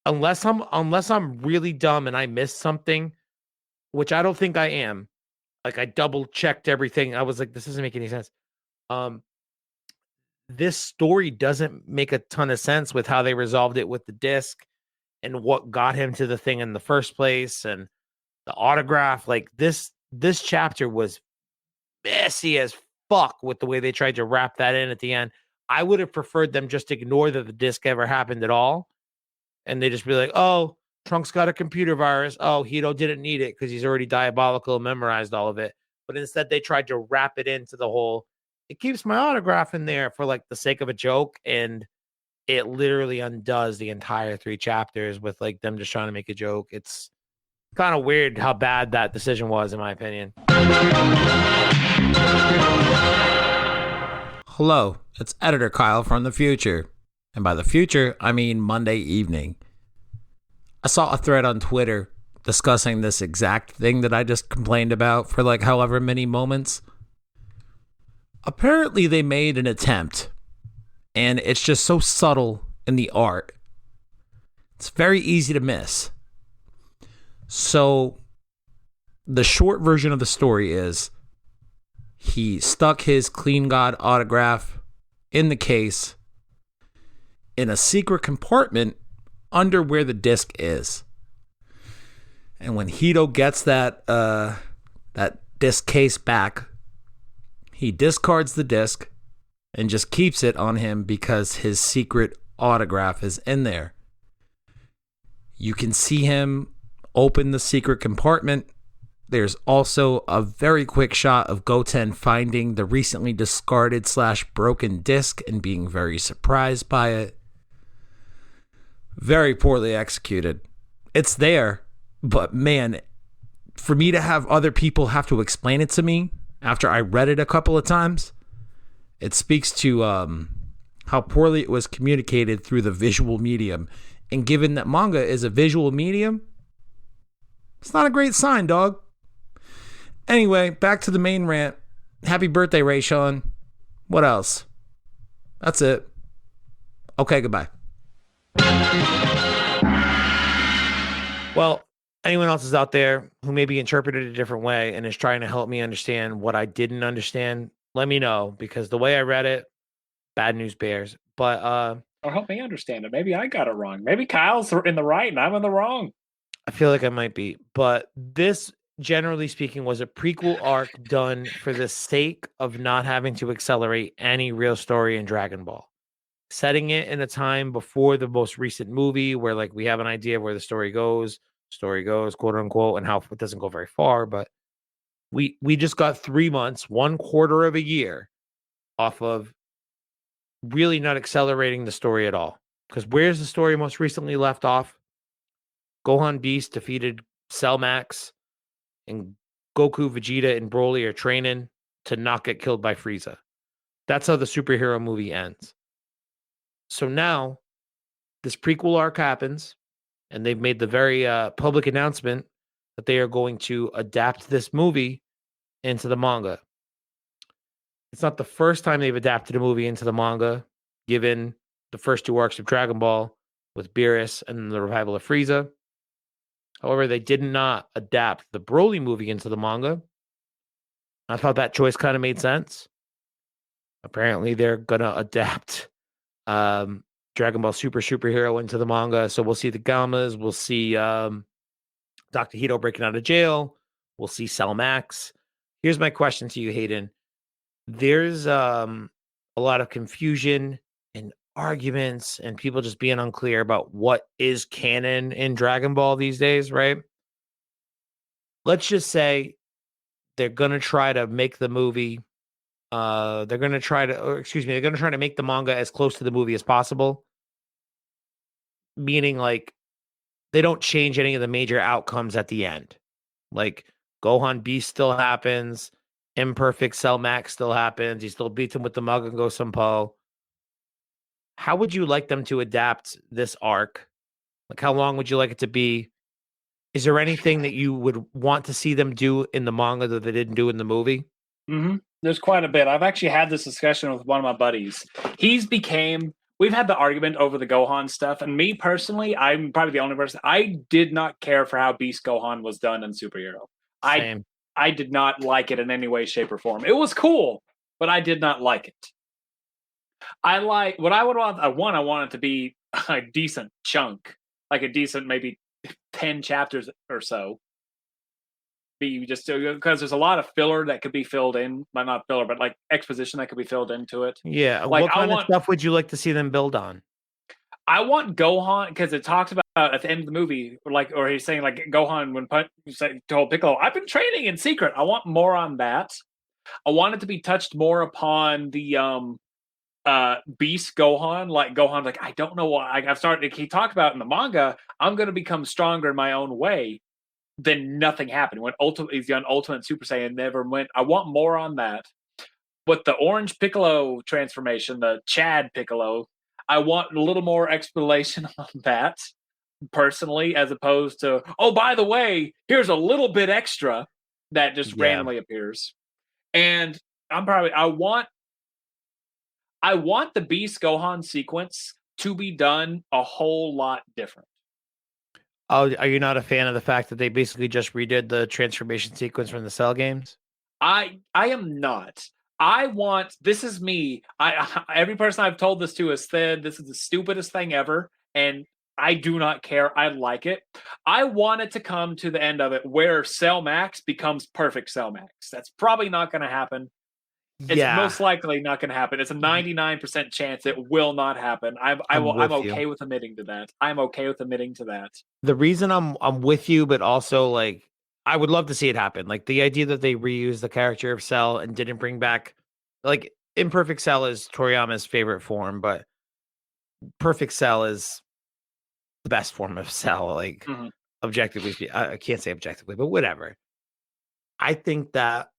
unless I'm really dumb and I missed something, which I don't think I am. Like I double checked everything. I was like, this doesn't make any sense. Um, this story doesn't make a ton of sense with how they resolved it with the disc and what got him to the thing in the first place and the autograph. Like this chapter was messy as fuck with the way they tried to wrap that in at the end. I would have preferred them just ignore that the disc ever happened at all, and they just be like, "Oh, Trunks got a computer virus. Oh, Hedo didn't need it because he's already diabolical and memorized all of it." But instead, they tried to wrap it into the whole. It keeps my autograph in there for like the sake of a joke, and it literally undoes the entire 3 chapters with like them just trying to make a joke. It's kind of weird how bad that decision was, in my opinion.
Hello, it's Editor Kyle from the future. And by the future, I mean Monday evening. I saw a thread on Twitter discussing this exact thing that I just complained about for like however many moments. Apparently, they made an attempt, and it's just so subtle in the art. It's very easy to miss. So, the short version of the story is he stuck his Clean God autograph in the case in a secret compartment under where the disc is. And when Hedo gets that disc case back, he discards the disc and just keeps it on him because his secret autograph is in there. You can see him open the secret compartment. There's also a very quick shot of Goten finding the recently discarded / broken disc and being very surprised by it. Very poorly executed. It's there, but man, for me to have other people have to explain it to me after I read it a couple of times, it speaks to how poorly it was communicated through the visual medium. And given that manga is a visual medium, it's not a great sign, dog. Anyway, back to the main rant. Happy birthday, Ray Sean. What else? That's it. Okay, goodbye.
Well, anyone else is out there who maybe interpreted it a different way and is trying to help me understand what I didn't understand, let me know, because the way I read it, bad news bears. But
Or help me understand it. Maybe I got it wrong. Maybe Kyle's in the right and I'm in the wrong.
I feel like I might be. But this, generally speaking, was a prequel arc done for the sake of not having to accelerate any real story in Dragon Ball. Setting it in a time before the most recent movie where like we have an idea of where the story goes, quote unquote, and how it doesn't go very far. But we just got 3 months, 1/4 of a year off of really not accelerating the story at all. Because where's the story most recently left off? Gohan Beast defeated Cell Max, and Goku, Vegeta, and Broly are training to not get killed by Frieza. That's how the superhero movie ends. So now this prequel arc happens, and they've made the very public announcement that they are going to adapt this movie into the manga. It's not the first time they've adapted a movie into the manga, given the first 2 arcs of Dragon Ball with Beerus and the revival of Frieza. However, they did not adapt the Broly movie into the manga. I thought that choice kind of made sense. Apparently, they're going to adapt Dragon Ball Superhero into the manga. So we'll see the Gammas. We'll see Dr. Hedo breaking out of jail. We'll see Cell Max. Here's my question to you, Hayden. There's a lot of confusion and arguments and people just being unclear about what is canon in Dragon Ball these days, right? Let's just say they're going to try to make the movie they're going to try to make the manga as close to the movie as possible, meaning like they don't change any of the major outcomes at the end. Like Gohan Beast still happens, imperfect Cell Max still happens, he still beats him with the Mug and Go Sampo. How would you like them to adapt this arc? Like, how long would you like it to be? Is there anything that you would want to see them do in the manga that they didn't do in the movie?
Mm-hmm. There's quite a bit. I've actually had this discussion with one of my buddies. We've had the argument over the Gohan stuff, and me personally, I'm probably the only person. I did not care for how Beast Gohan was done in Superhero.
Same.
I did not like it in any way, shape, or form. It was cool, but I did not like it. I want it to be a decent chunk, like a decent maybe 10 chapters or so. Be just because there's a lot of filler that could be filled in, but not filler, but like exposition that could be filled into it.
Yeah.
Like,
what kind of stuff would you like to see them build on?
I want Gohan because it talks about at the end of the movie, or he's saying like Gohan when told Piccolo, "I've been training in secret." I want more on that. I want it to be touched more upon the Beast Gohan. Like Gohan's like, I don't know why. I've started. He talked about in the manga, I'm going to become stronger in my own way. Then nothing happened. When he's the Ultimate Super Saiyan, never went. I want more on that. With the Orange Piccolo transformation, the Chad Piccolo, I want a little more explanation on that, personally, as opposed to, oh, by the way, here's a little bit extra that just randomly appears. And I want the Beast Gohan sequence to be done a whole lot different.
Oh, are you not a fan of the fact that they basically just redid the transformation sequence from the Cell games?
I am not. I want. This is me. Every person I've told this to has said this is the stupidest thing ever, and I do not care. I like it. I want it to come to the end of it where Cell Max becomes perfect Cell Max. That's probably not going to happen. It's
Yeah,
most likely not going to happen. It's a 99% chance it will not happen.
I'm
I'm
with you.
okay with admitting to that. I'm okay with admitting to that.
The reason I'm with you, but also like I would love to see it happen. Like the idea that they reused the character of Cell and didn't bring back like imperfect Cell is Toriyama's favorite form, but perfect Cell is the best form of Cell. Like
Mhm.
objectively, I can't say objectively, but whatever. I think that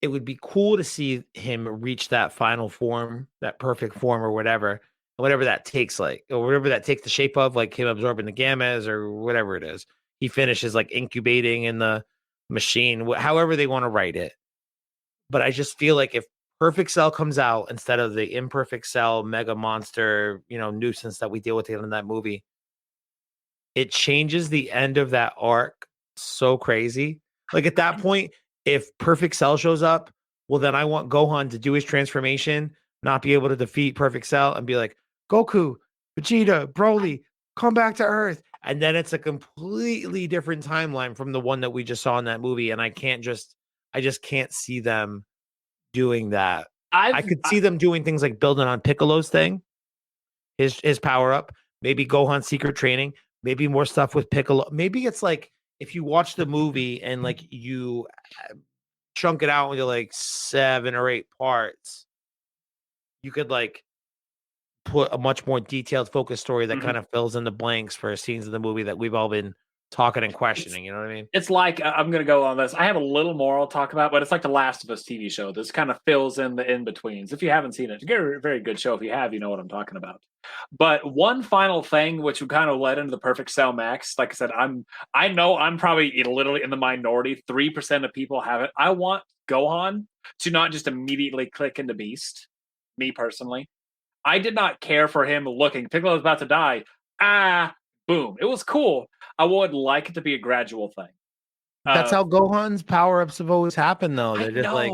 it would be cool to see him reach that final form, that perfect form, or whatever that takes, like, or whatever that takes the shape of, like him absorbing the gammas or whatever it is. He finishes like incubating in the machine, however they want to write it. But I just feel like if Perfect Cell comes out instead of the Imperfect Cell mega monster, nuisance that we deal with in that movie, it changes the end of that arc so crazy. Like at that point, if Perfect Cell shows up, well, then I want Gohan to do his transformation, not be able to defeat Perfect Cell, and be like, Goku, Vegeta, Broly, come back to Earth. And then it's a completely different timeline from the one that we just saw in that movie. And I just can't see them doing that. I
I've
could see them doing things like building on Piccolo's thing, his power up, maybe Gohan's secret training, maybe more stuff with Piccolo. Maybe it's like if you watch the movie and like you chunk it out into like 7 or 8 parts, you could like put a much more detailed focus story that
Mhm.
kind of fills in the blanks for scenes of the movie that we've all been talking and
It's
questioning. You know what I mean?
it's like I'm going to go on this. I have a little more I'll talk about, but it's like the Last of Us TV show. This kind of fills in the in betweens. If you haven't seen it, it's a very good show. If you have, you know what I'm talking about. But one final thing, which kind of led into the Perfect Cell Max. Like I said, I know I'm probably literally in the minority. 3% of people have it. I want Gohan to not just immediately click into Beast. Me personally, I did not care for him looking. Piccolo's about to die. Ah, boom. It was cool. I would like it to be a gradual thing.
That's
Uh,
how Gohan's power ups have always happened, though. They're just like,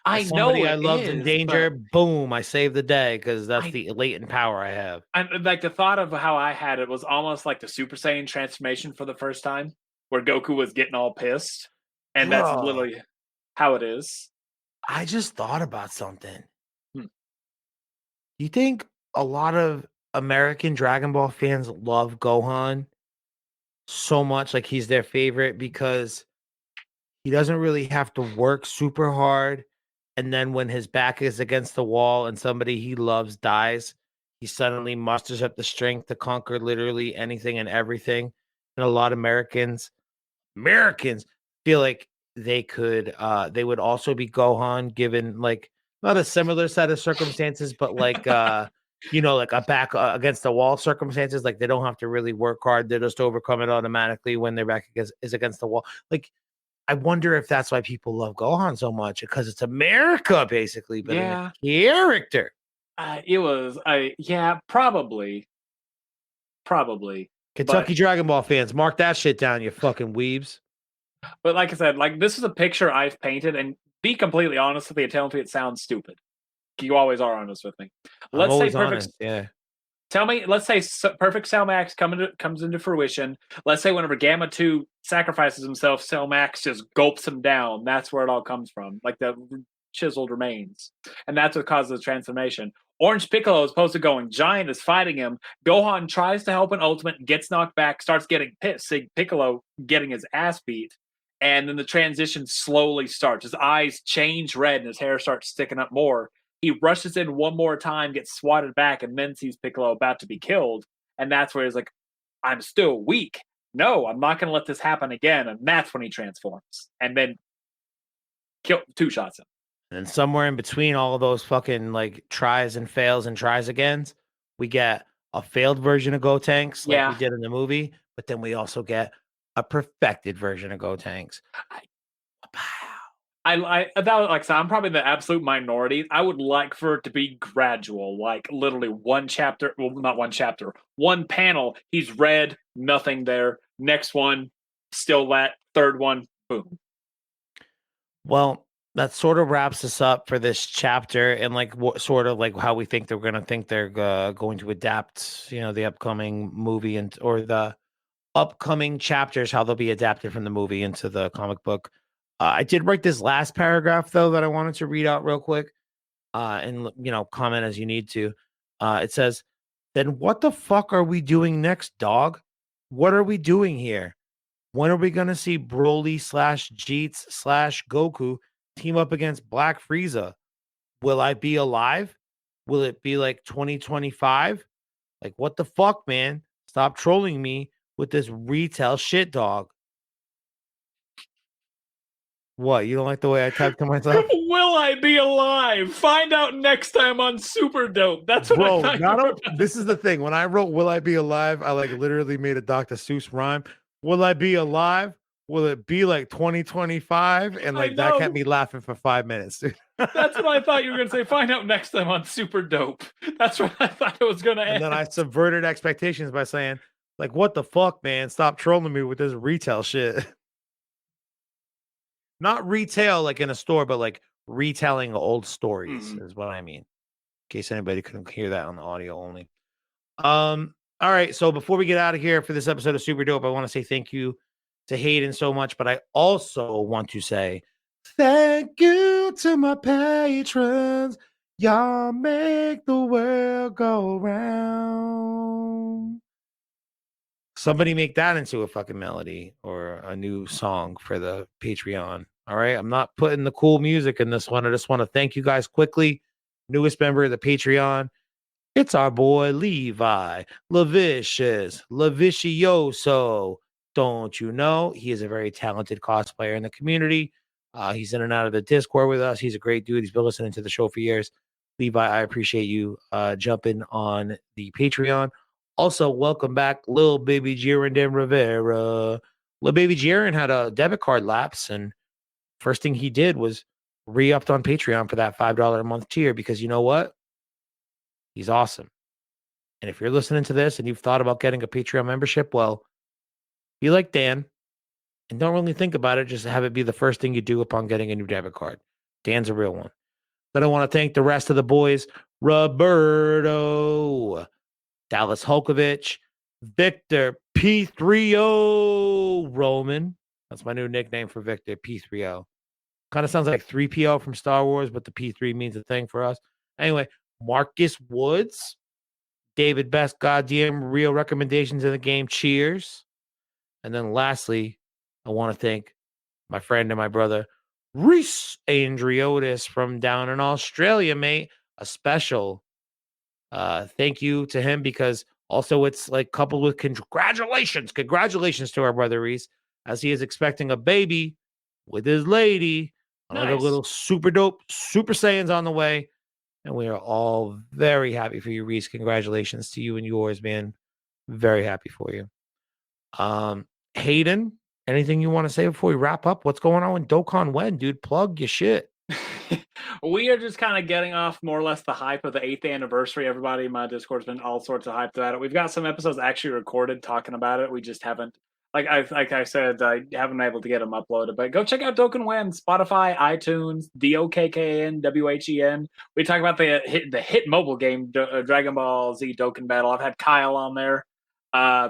I know
somebody I
it
loved in
is, but
danger, boom, I saved the day because that's
I,
the latent power I have.
like the thought of how I had it was almost like the Super Saiyan transformation for the first time, where Goku was getting all pissed, and that's
Bro,
literally how it is.
I just thought about something.
Hmm.
You think a lot of American Dragon Ball fans love Gohan so much, like he's their favorite because he doesn't really have to work super hard. And then when his back is against the wall and somebody he loves dies, he suddenly musters up the strength to conquer literally anything and everything. And a lot of Americans feel like they would also be Gohan given like not a similar set of circumstances, but like like a back against the wall circumstances. Like they don't have to really work hard; they just overcome it automatically when their back is against the wall. Like I wonder if that's why people love Gohan so much because it's America basically, but in a
Yeah,
character.
it was. Yeah, probably, but
Kentucky Dragon Ball fans, mark that shit down, you fucking weebs.
like I said, like this is a picture I've painted, and be completely honest with you, tell me if it sounds stupid. You always are honest with me.
I'm
Let's say
always
perfect.
honest. Yeah.
Tell me. Let's say perfect Cell Max comes into fruition. Let's say whenever Gamma 2 sacrifices himself, Cell Max just gulps him down. That's where it all comes from, like the chiseled remains, and that's what causes the transformation. Orange Piccolo is supposed to go, and Giant is fighting him. Gohan tries to help an Ultimate, gets knocked back, starts getting pissed. See Piccolo getting his ass beat, and then the transition slowly starts. His eyes change red, and his hair starts sticking up more. He rushes in one more time, gets swatted back, and then sees Piccolo about to be killed. And that's where he's like, I'm still weak. No, I'm not going to let this happen again. And that's when he transforms. And then two shots him.
And somewhere in between all of those fucking like tries and fails and tries agains, we get a failed version of Gotenks like we
Yeah.
did in the movie, but then we also get a perfected version of Gotenks.
That like so I'm probably the absolute minority. I would like for it to be gradual, like literally one chapter. Well, not one chapter, one panel. He's red, nothing there. Next one, still that. Third one, boom.
Well, that sort of wraps us up for this chapter, and like what sort of like how we think they're going to adapt, the upcoming movie or the upcoming chapters, how they'll be adapted from the movie into the comic book. I did write this last paragraph though that I wanted to read out real quick, and comment as you need to. It says, "Then what the fuck are we doing next, dog? What are we doing here? When are we gonna see Broly / Jeets / Goku team up against Black Frieza? Will I be alive? Will it be like 2025? Like, what the fuck, man? Stop trolling me with this retail shit, dog." What? You don't like the way I typed to myself?
Will I be alive? Find out next time on Super Dope. That's what I thought.
This is the thing. When I wrote "Will I be alive," I like literally made a Dr. Seuss rhyme. Will I be alive? Will it be like 2025? And like that kept me laughing for 5 minutes, dude.
That's what I thought you were going to say. Find out next time on Super Dope. That's what I thought it was going to end.
And then I subverted expectations by saying, like, what the fuck, man? Stop trolling me with this retail shit. Not retail like in a store, but like retelling old stories is what I mean. In case anybody couldn't hear that on the audio only. All right. So before we get out of here for this episode of Super Dope, I want to say thank you to Hayden so much, but I also want to say thank you to my patrons. Y'all make the world go round. Somebody make that into a fucking melody or a new song for the Patreon. All right. I'm not putting the cool music in this one. I just want to thank you guys quickly. Newest member of the Patreon. It's our boy Levi Lavicious, Lavicioso. Don't you know? He is a very talented cosplayer in the community. He's in and out of the Discord with us. He's a great dude. He's been listening to the show for years. Levi, I appreciate you jumping on the Patreon. Also, welcome back, Lil Baby Jiren de Rivera. Lil Baby Jiren had a debit card lapse, and first thing he did was re-upped on Patreon for that $5 a month tier because you know what? He's awesome. And if you're listening to this and you've thought about getting a Patreon membership, well, be like Dan and don't really think about it. Just have it be the first thing you do upon getting a new debit card. Dan's a real one. Then I want to thank the rest of the boys. Roberto, Dallas Holkovich, Victor P3O, Roman. That's my new nickname for Victor, P3O. Kind of sounds like 3PO from Star Wars, but the P3 means a thing for us. Anyway, Marcus Woods, David Best, goddamn real recommendations in the game. Cheers. And then lastly, I want to thank my friend and my brother, Reese Andriotis from down in Australia, mate. A special thank you to him because also it's like coupled with congratulations to our brother Reese as he is expecting a baby with his lady. Nice. Like a little super dope Super Saiyans on the way. And we are all very happy for you, Reese. Congratulations to you and yours, man. Very happy for you. Hayden, anything you want to say before we wrap up? What's going on with Dokkan When, dude? Plug your shit.
We are just kind of getting off more or less the hype of the 8th anniversary. Everybody in my Discord's been all sorts of hyped about it. We've got some episodes actually recorded talking about it. We just haven't, like I said, I haven't been able to get them uploaded. But go check out Dokkan When, Spotify, iTunes, DOKKN, WHEN. We talk about the hit mobile game, Dragon Ball Z Dokkan Battle. I've had Kyle on there.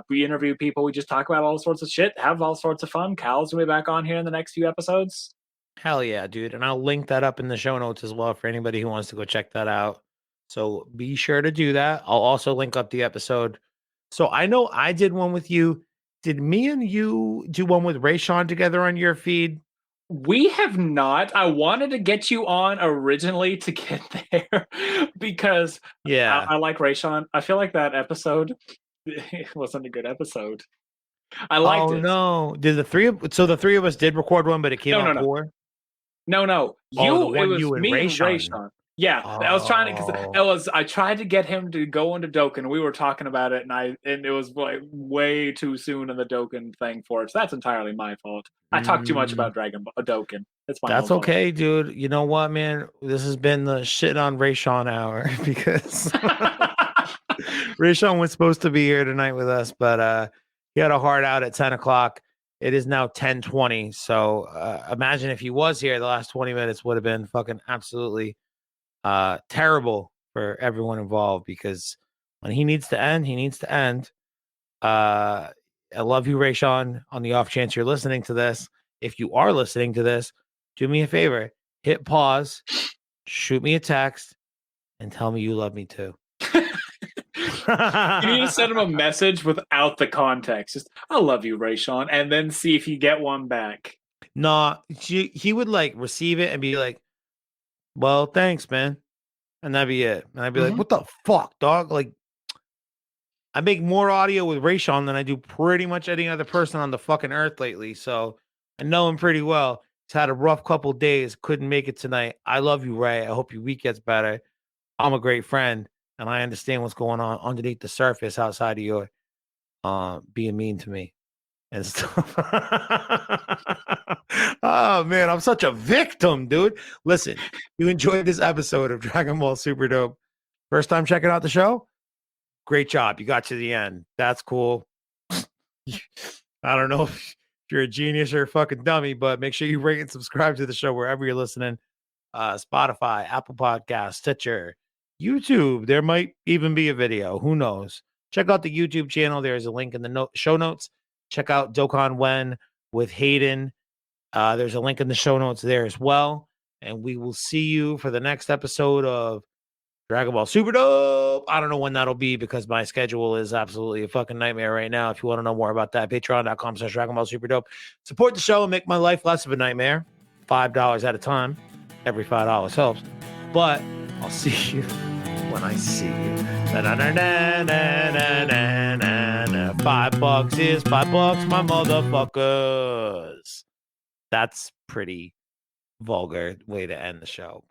We interview people. We just talk about all sorts of shit, have all sorts of fun. Kyle's going to be back on here in the next few episodes.
Hell yeah, dude. And I'll link that up in the show notes as well for anybody who wants to go check that out. So be sure to do that. I'll also link up the episode. So I know I did one with you. Did me and you do one with Rayshawn together on your feed?
We have not. I wanted to get you on originally to get there because I like Rayshawn. I feel like that episode it wasn't a good episode. I liked it.
Oh no. Did the three of us did record one, but it came out poor?
No. It was me and Rayshawn. Yeah, I was trying to I tried to get him to go into Dokkan. We were talking about it, and it was like way too soon in the Dokkan thing for it. So that's entirely my fault. I talked too much about Dokkan. That's
okay, dude. You know what, man? This has been the shit on Rayshawn hour because Rayshawn was supposed to be here tonight with us, but he had a hard out at 10 o'clock. It is now 10:20. So imagine if he was here, the last 20 minutes would have been fucking absolutely terrible for everyone involved, because when he needs to end, he needs to end. I love you, Rayshawn. On the off chance you're listening to this, if you are listening to this, do me a favor, hit pause, shoot me a text, and tell me you love me too.
You need to send him a message without the context. Just, I love you, Rayshawn, and then see if you get one back.
No, he would like receive it and be like, well, thanks, man. And that'd be it. And I'd be like, what the fuck, dog? Like, I make more audio with Rayshawn than I do pretty much any other person on the fucking earth lately. So I know him pretty well. He's had a rough couple days. Couldn't make it tonight. I love you, Ray. I hope your week gets better. I'm a great friend, and I understand what's going on underneath the surface outside of your being mean to me and stuff. Oh, man, I'm such a victim, dude. Listen, you enjoyed this episode of Dragon Ball Super Dope. First time checking out the show? Great job. You got to the end. That's cool. I don't know if you're a genius or a fucking dummy, but make sure you rate and subscribe to the show wherever you're listening. Spotify, Apple Podcasts, Stitcher, YouTube. There might even be a video. Who knows? Check out the YouTube channel. There's a link in the show notes. Check out Dokkan Wen with Hayden. There's a link in the show notes there as well. And we will see you for the next episode of Dragon Ball Super Dope. I don't know when that'll be because my schedule is absolutely a fucking nightmare right now. If you want to know more about that, patreon.com/Dragon Ball Super Dope. Support the show and make my life less of a nightmare. $5 at a time. Every $5 helps. But I'll see you when I see you. $5 is $5, my motherfuckers. That's pretty vulgar way to end the show.